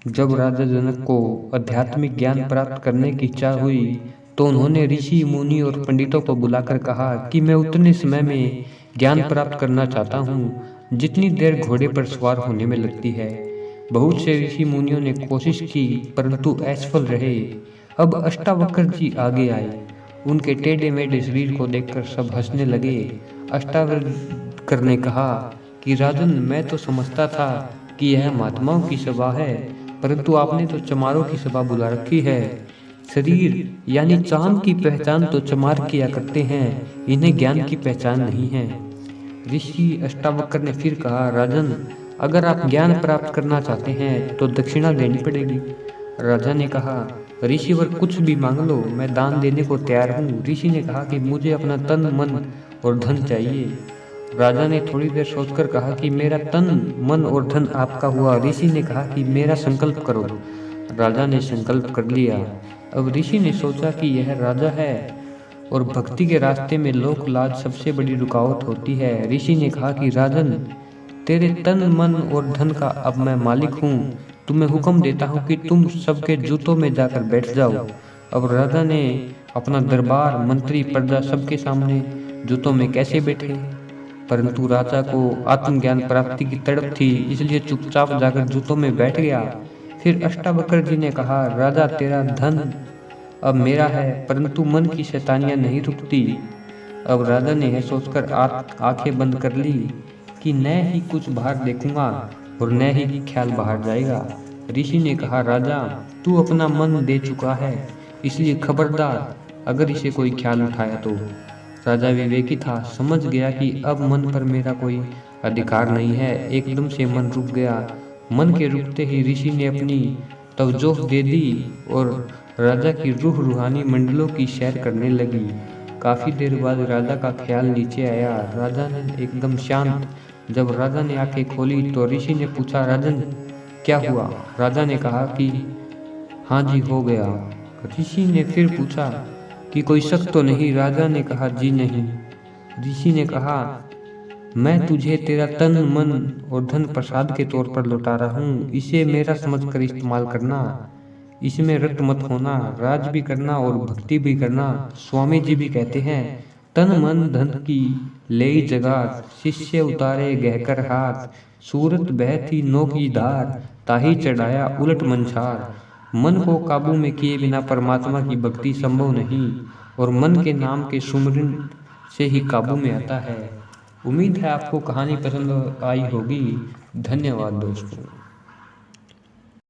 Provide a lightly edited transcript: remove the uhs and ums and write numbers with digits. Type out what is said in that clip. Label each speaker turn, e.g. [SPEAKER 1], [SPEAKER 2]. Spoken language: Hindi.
[SPEAKER 1] जब राजा जनक को आध्यात्मिक ज्ञान प्राप्त करने की इच्छा हुई तो उन्होंने ऋषि मुनि और पंडितों को बुलाकर कहा कि मैं उतने समय में ज्ञान प्राप्त करना चाहता हूँ जितनी देर घोड़े पर सवार होने में लगती है। बहुत से ऋषि मुनियों ने कोशिश की परंतु असफल रहे। अब अष्टावक्र जी आगे आए। उनके टेढ़े मेढ़े शरीर को देखकर सब हंसने लगे। अष्टावक्र ने कहा कि राजन, मैं तो समझता था कि यह महात्माओं की सभा है, परंतु आपने तो चमारों की सभा बुला रखी है। शरीर यानी चांद की पहचान तो चमार किया करते हैं, इन्हें ज्ञान की पहचान नहीं है। ऋषि अष्टावक्र ने फिर कहा, राजन, अगर आप ज्ञान प्राप्त करना चाहते हैं तो दक्षिणा देनी पड़ेगी। राजा ने कहा, ऋषिवर कुछ भी मांग लो, मैं दान देने को तैयार हूँ। ऋषि ने कहा कि मुझे अपना तन मन और धन चाहिए। राजा ने थोड़ी देर सोचकर कहा कि मेरा तन मन और धन आपका हुआ। ऋषि ने कहा कि मेरा संकल्प करो। राजा ने संकल्प कर लिया। अब ऋषि ने सोचा कि यह राजा है और भक्ति के रास्ते में लोक लाज सबसे बड़ी रुकावट होती है। ऋषि ने कहा कि राजन, तेरे तन मन और धन का अब मैं मालिक हूँ। तुम्हें हुक्म देता हूँ कि तुम सबके जूतों में जाकर बैठ जाओ। अब राजा ने अपना दरबार, मंत्री, प्रजा सबके सामने जूतों में कैसे बैठे, परंतु राजा को आत्मज्ञान प्राप्ति की तड़प थी, इसलिए चुपचाप जाकर जूतों में बैठ गया। फिर अष्टावक्र जी ने कहा, राजा, तेरा धन अब मेरा है, परंतु मन की शैतानियां नहीं रुकती। अब राजा ने यह सोचकर आंखें बंद कर ली कि न ही कुछ बाहर देखूंगा और न ही ख्याल बाहर जाएगा। ऋषि ने कहा, राजा, तू अपना मन दे चुका है, इसलिए खबरदार अगर इसे कोई ख्याल उठाया तो। राजा विवेकी था, समझ गया कि अब मन पर मेरा कोई अधिकार नहीं है। एकदम से मन रुक गया। मन के रुकते ही ऋषि ने अपनी तवज्जो दे दी और राजा की रूह रूहानी मंडलों की सैर करने लगी। काफी देर बाद राजा का ख्याल नीचे आया। राजा ने एकदम शांत। जब राजा ने आंखें खोली तो ऋषि ने पूछा, राजन, क्या हुआ? राजा ने कहा कि हाँ जी, हो गया। ऋषि ने फिर पूछा कि कोई शक तो नहीं? राजा ने कहा, जी नहीं। ऋषि ने कहा, मैं तुझे तेरा तन मन और धन प्रसाद के तौर पर लौटा रहा हूँ, इसे मेरा समझकर इस्तेमाल करना। इसमें रट मत होना, राज भी करना और भक्ति भी करना। स्वामी जी भी कहते हैं, तन मन धन की लेई जगात, शिष्य उतारे गहकर हाथ, सूरत बहती नो की धार, ताही चढ़ाया उलट मंछार। मन को काबू में किए बिना परमात्मा की भक्ति संभव नहीं और मन के नाम के सुमिरन से ही काबू में आता है। उम्मीद है आपको कहानी पसंद आई होगी। धन्यवाद दोस्तों।